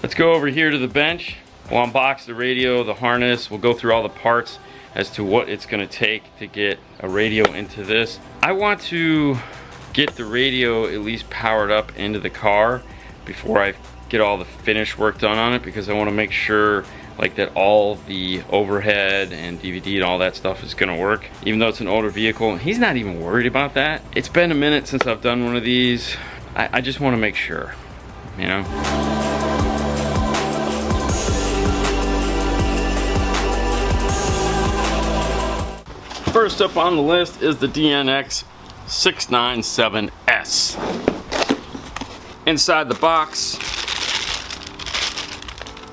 Let's go over here to the bench. We'll unbox the radio, the harness. We'll go through all the parts as to what it's going to take to get a radio into this. I want to get the radio at least powered up into the car before I get all the finish work done on it, because I want to make sure like that all the overhead and DVD and all that stuff is going to work. Even though it's an older vehicle, he's not even worried about that. It's been a minute since I've done one of these. I just want to make sure, you know. First up on the list is the DNX 697S. Inside the box,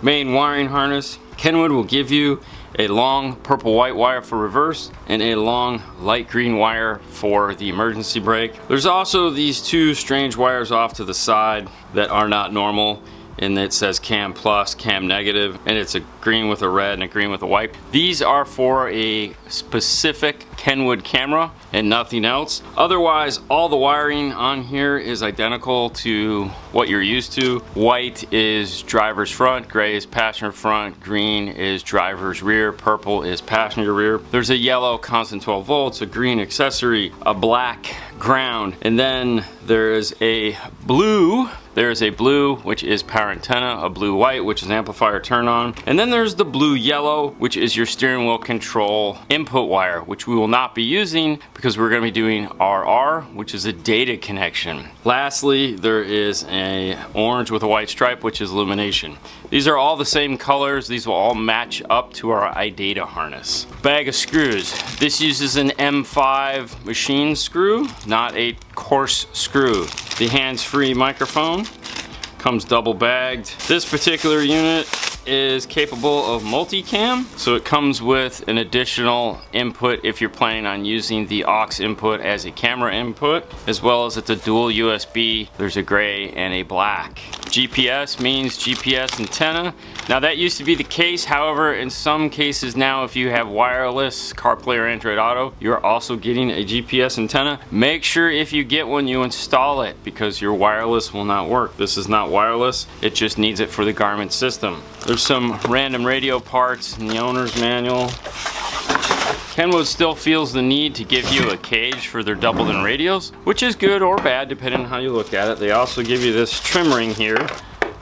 main wiring harness. Kenwood will give you a long purple white wire for reverse and a long light green wire for the emergency brake. There's also these two strange wires off to the side that are not normal, and it says cam plus, cam negative, and it's a green with a red and a green with a white. These are for a specific Kenwood camera and nothing else. Otherwise, all the wiring on here is identical to what you're used to. White is driver's front, gray is passenger front, green is driver's rear, purple is passenger rear. There's a yellow constant 12 volts, a green accessory, a black ground, and then there is a blue. There's a blue, which is power antenna, a blue white, which is amplifier turn on, and then there's the blue yellow, which is your steering wheel control input wire, which we will not be using because we're going to be doing RR, which is a data connection. Lastly, there is a orange with a white stripe, which is illumination. These are all the same colors. These will all match up to our iData harness. Bag of screws. This uses an M5 machine screw, not a coarse screw. The hands-free microphone comes double bagged. This particular unit is capable of multicam, so it comes with an additional input if you're planning on using the aux input as a camera input, as well as it's a dual USB. There's a gray and a black. GPS means GPS antenna. Now that used to be the case, however, in some cases now, if you have wireless CarPlay or Android Auto, you're also getting a GPS antenna. Make sure if you get one, you install it, because your wireless will not work. This is not wireless, it just needs it for the Garmin system. There's some random radio parts in the owner's manual. Kenwood still feels the need to give you a cage for their doubled-in radios, which is good or bad depending on how you look at it. They also give you this trim ring here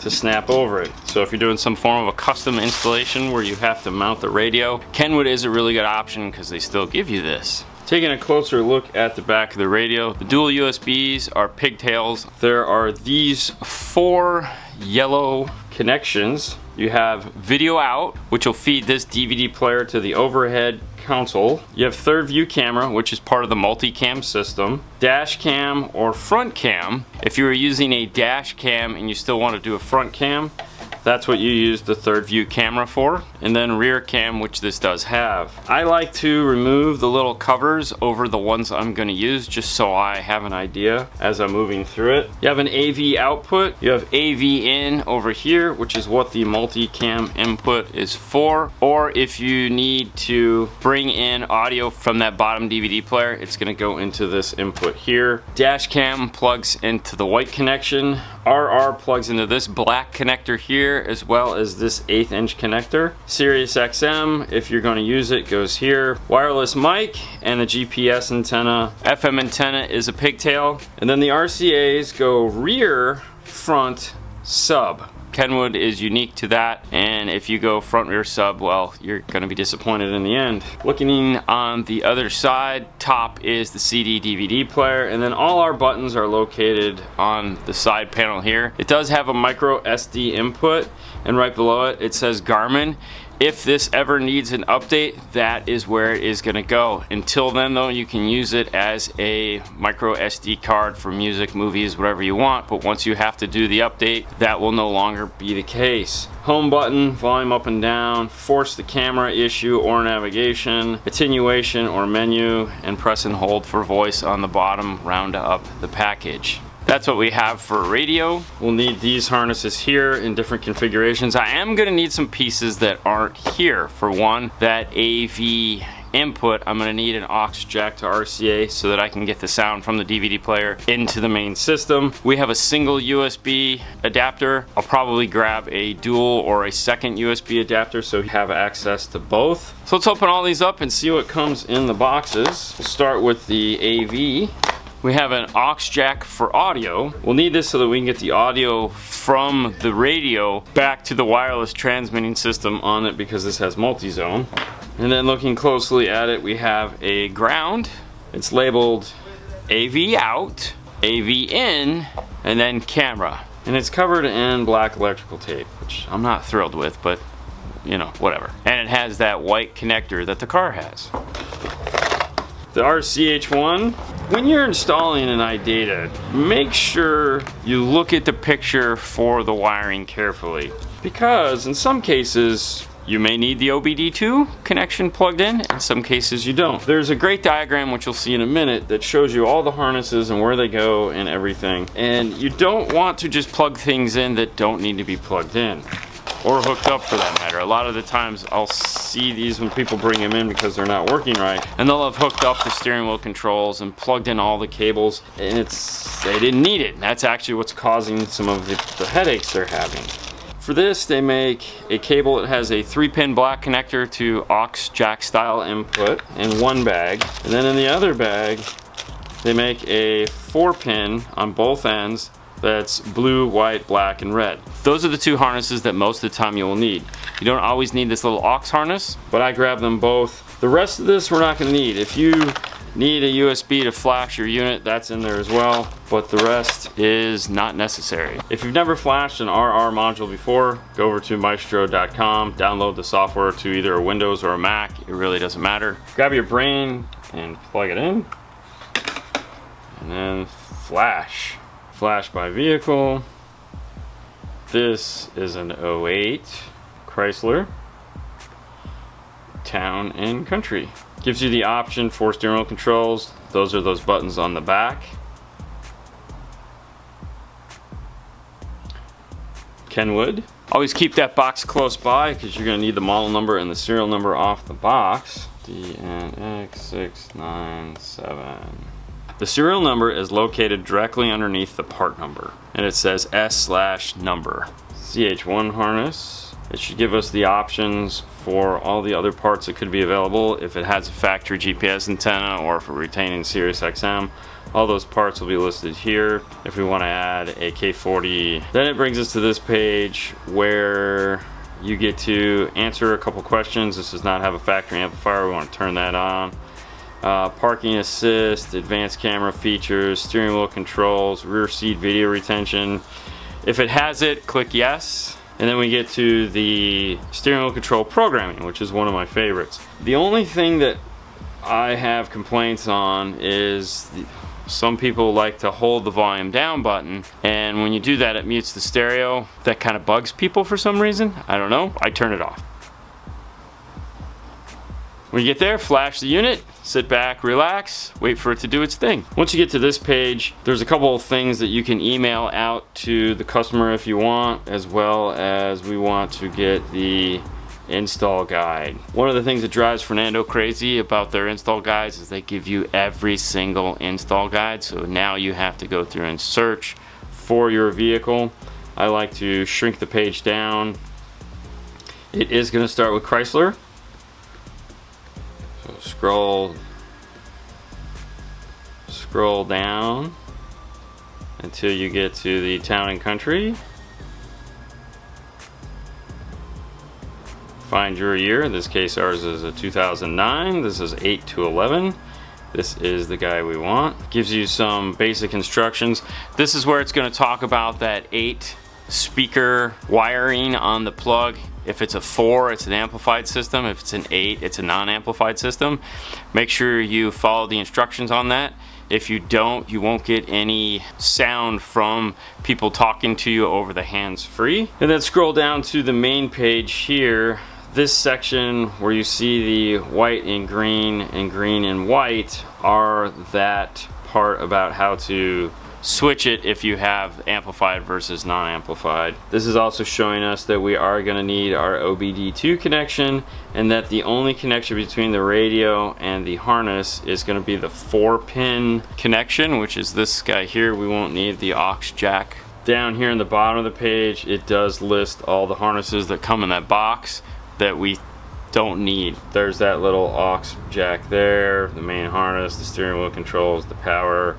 to snap over it. So if you're doing some form of a custom installation where you have to mount the radio, Kenwood is a really good option because they still give you this. Taking a closer look at the back of the radio, the dual USBs are pigtails. There are these 4 yellow connections. You have video out, which will feed this DVD player to the overhead console. You have third view camera, which is part of the multicam system. Dash cam or front cam. If you were using a dash cam and you still want to do a front cam, that's what you use the third view camera for. And then rear cam, which this does have. I like to remove the little covers over the ones I'm going to use, just so I have an idea as I'm moving through it. You have an AV output. You have AV in over here, which is what the multicam input is for. Or if you need to bring in audio from that bottom DVD player, it's going to go into this input here. Dash cam plugs into the white connection. RR plugs into this black connector here, as well as this 1/8 inch connector. Sirius XM, if you're going to use it, goes here. Wireless mic and the GPS antenna. FM antenna is a pigtail. And then the RCAs go rear, front, sub. Kenwood is unique to that, and if you go front rear sub, well, you're going to be disappointed in the end. Looking on the other side, top is the CD DVD player, and then all our buttons are located on the side panel here. It does have a micro SD input, and right below it, it says Garmin. If this ever needs an update, that is where it is going to go. Until then though, you can use it as a micro SD card for music, movies, whatever you want, but once you have to do the update, that will no longer be the case. Home button, volume up and down, force the camera issue or navigation, attenuation or menu, and press and hold for voice on the bottom, round up the package. That's what we have for radio. We'll need these harnesses here in different configurations. I am gonna need some pieces that aren't here. For one, that AV input, I'm going to need an aux jack to RCA so that I can get the sound from the DVD player into the main system. We have a single USB adapter. I'll probably grab a dual or a second USB adapter so you have access to both. So let's open all these up and see what comes in the boxes. We'll start with the AV. We have an aux jack for audio. We'll need this so that we can get the audio from the radio back to the wireless transmitting system on it, because this has multi-zone. And then looking closely at it, we have a ground. It's labeled AV out, AV in, and then camera. And it's covered in black electrical tape, which I'm not thrilled with, but you know, whatever. And it has that white connector that the car has. The RCH1. When you're installing an iData, make sure you look at the picture for the wiring carefully, because in some cases you may need the OBD2 connection plugged in some cases you don't. There's a great diagram, which you'll see in a minute, that shows you all the harnesses and where they go and everything. And you don't want to just plug things in that don't need to be plugged in, or hooked up for that matter. A lot of the times I'll see these when people bring them in because they're not working right, and they'll have hooked up the steering wheel controls and plugged in all the cables, and they didn't need it. That's actually what's causing some of the headaches they're having. For this, they make a cable that has a 3-pin black connector to aux jack style input in one bag, and then in the other bag they make a 4-pin on both ends that's blue, white, black, and red. Those are the two harnesses that most of the time you will need. You don't always need this little aux harness, but I grab them both. The rest of this we're not going to need. If you need a USB to flash your unit, that's in there as well, but the rest is not necessary. If you've never flashed an RR module before, go over to maestro.com, download the software to either a Windows or a Mac. It really doesn't matter. Grab your brain and plug it in, and then flash. Flash by vehicle. This is an 08 Chrysler Town and Country. Gives you the option for steering wheel controls. Those are those buttons on the back. Kenwood. Always keep that box close by because you're going to need the model number and the serial number off the box. DNX697. The serial number is located directly underneath the part number, and it says S/number. CH1 harness. It should give us the options for all the other parts that could be available. If it has a factory GPS antenna, or if we're retaining Sirius XM, all those parts will be listed here. If we want to add a K40, then it brings us to this page where you get to answer a couple questions. This does not have a factory amplifier. We want to turn that on. Parking assist, advanced camera features, steering wheel controls, rear seat video retention. If it has it, click yes. And then we get to the steering wheel control programming, which is one of my favorites. The only thing that I have complaints on is some people like to hold the volume down button, and when you do that it mutes the stereo. That kind of bugs people for some reason. I don't know. I turn it off. When you get there, flash the unit, sit back, relax, wait for it to do its thing. Once you get to this page, there's a couple of things that you can email out to the customer if you want, as well as we want to get the install guide. One of the things that drives Fernando crazy about their install guides is they give you every single install guide, so now you have to go through and search for your vehicle. I like to shrink the page down. It is going to start with Chrysler. Scroll down until you get to the Town and Country. Find your year. In this case, ours is a 2009. This is 8/11. This is the guy we want. Gives you some basic instructions. This is where it's going to talk about that 8 speaker wiring on the plug. If it's a 4, it's an amplified system. If it's an 8, it's a non-amplified system. Make sure you follow the instructions on that. If you don't, you won't get any sound from people talking to you over the hands-free. And then scroll down to the main page here. This section where you see the white and green and white are that part about how to switch it if you have amplified versus non-amplified. This is also showing us that we are going to need our OBD2 connection, and that the only connection between the radio and the harness is going to be the 4-pin connection, which is this guy here. We won't need the aux jack. Down here in the bottom of the page, it does list all the harnesses that come in that box that we don't need. There's that little aux jack there, the main harness, the steering wheel controls, the power.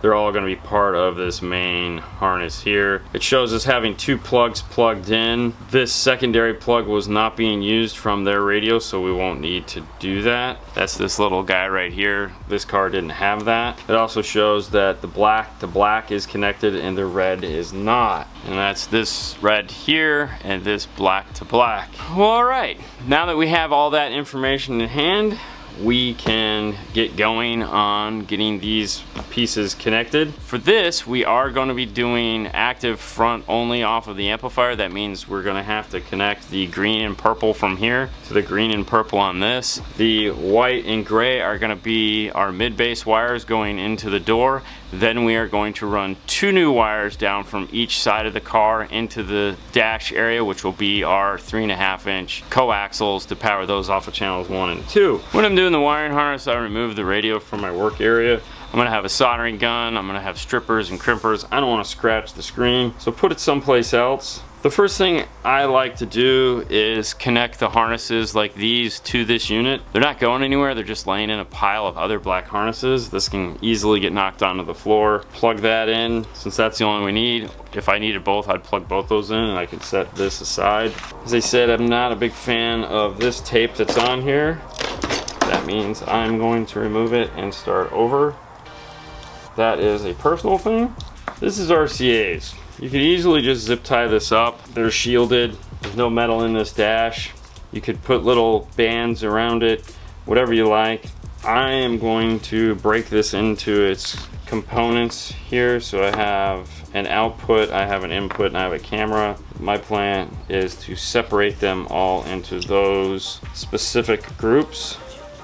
They're all going to be part of this main harness here. It shows us having 2 plugs plugged in. This secondary plug was not being used from their radio, so we won't need to do that. That's this little guy right here. This car didn't have that. It also shows that the black to black is connected and the red is not. And that's this red here and this black to black. Well, all right, now that we have all that information in hand, we can get going on getting these pieces connected. For this, we are going to be doing active front only off of the amplifier. That means we're going to have to connect the green and purple from here to the green and purple on this. The white and gray are going to be our mid-bass wires going into the door. Then we are going to run 2 new wires down from each side of the car into the dash area, which will be our 3.5-inch coaxials to power those off of channels 1 and 2. When I'm doing the wiring harness, I remove the radio from my work area. I'm gonna have a soldering gun, I'm gonna have strippers and crimpers. I don't wanna scratch the screen, so put it someplace else. The first thing I like to do is connect the harnesses like these to this unit. They're not going anywhere, they're just laying in a pile of other black harnesses. This can easily get knocked onto the floor. Plug that in, since that's the only one we need. If I needed both, I'd plug both those in and I can set this aside. As I said, I'm not a big fan of this tape that's on here. That means I'm going to remove it and start over. That is a personal thing. This is RCA's. You could easily just zip tie this up. They're shielded. There's no metal in this dash. You could put little bands around it, whatever you like. I am going to break this into its components here. So I have an output, I have an input, and I have a camera. My plan is to separate them all into those specific groups,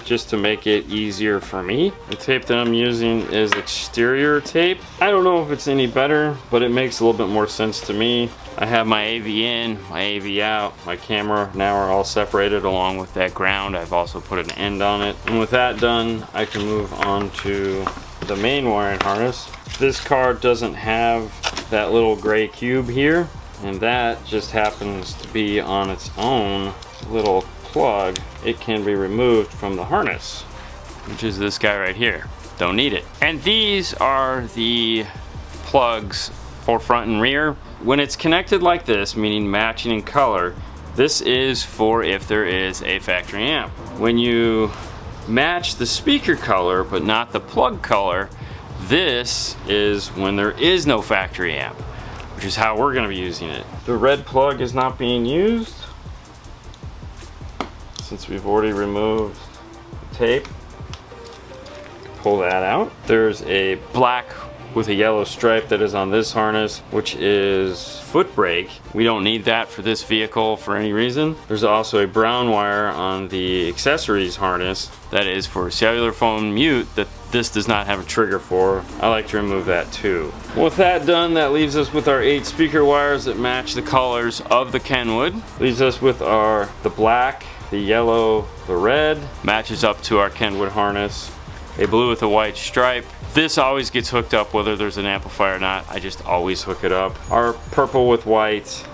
just to make it easier for me. The tape that I'm using is exterior tape. I don't know if it's any better, but it makes a little bit more sense to me. I have my AV in, my AV out, my camera now are all separated along with that ground. I've also put an end on it. And with that done, I can move on to the main wiring harness. This car doesn't have that little gray cube here, and that just happens to be on its own little plug. It can be removed from the harness, which is this guy right here. Don't need it. And these are the plugs for front and rear. When it's connected like this, meaning matching in color, this is for if there is a factory amp. When you match the speaker color but not the plug color, this is when there is no factory amp, which is how we're going to be using it. The red plug is not being used since we've already removed the tape. Pull that out. There's a black with a yellow stripe that is on this harness, which is foot brake. We don't need that for this vehicle for any reason. There's also a brown wire on the accessories harness that is for cellular phone mute that this does not have a trigger for. I like to remove that too. With that done, that leaves us with our 8 speaker wires that match the colors of the Kenwood. Leaves us with the black, the yellow, the red. Matches up to our Kenwood harness. A blue with a white stripe. This always gets hooked up whether there's an amplifier or not. I just always hook it up. Our purple with white,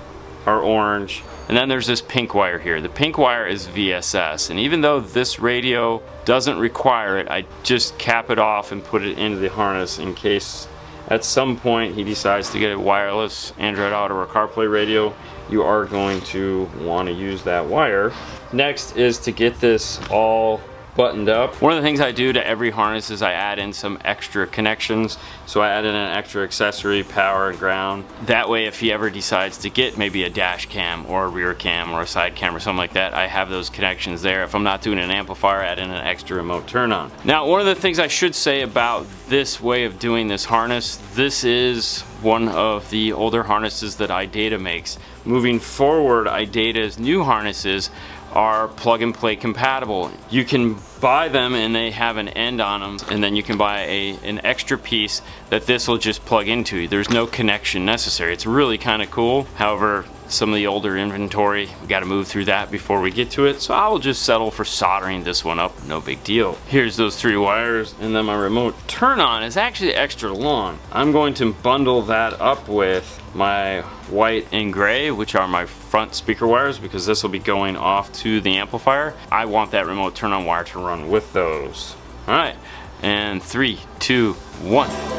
our orange, and then there's this pink wire here. The pink wire is VSS, and even though this radio doesn't require it, I just cap it off and put it into the harness in case at some point he decides to get a wireless Android Auto or CarPlay radio. You are going to want to use that wire. Next is to get this all buttoned up. One of the things I do to every harness is I add in some extra connections. So I add in an extra accessory, power and ground. That way if he ever decides to get maybe a dash cam or a rear cam or a side cam or something like that, I have those connections there. If I'm not doing an amplifier, I add in an extra remote turn on. Now, one of the things I should say about this way of doing this harness, this is one of the older harnesses that iData makes. Moving forward, iData's new harnesses are plug and play compatible. You can buy them and they have an end on them, and then you can buy an extra piece that this will just plug into. There's no connection necessary. It's really kind of cool. However, some of the older inventory, we got to move through that before we get to it, so I will just settle for soldering this one up, no big deal. Here's those 3 wires, and then my remote turn on is actually extra long. I'm going to bundle that up with my white and gray, which are my front speaker wires, because this will be going off to the amplifier. I want that remote turn on wire to run with those. All right, and 3, 2, 1.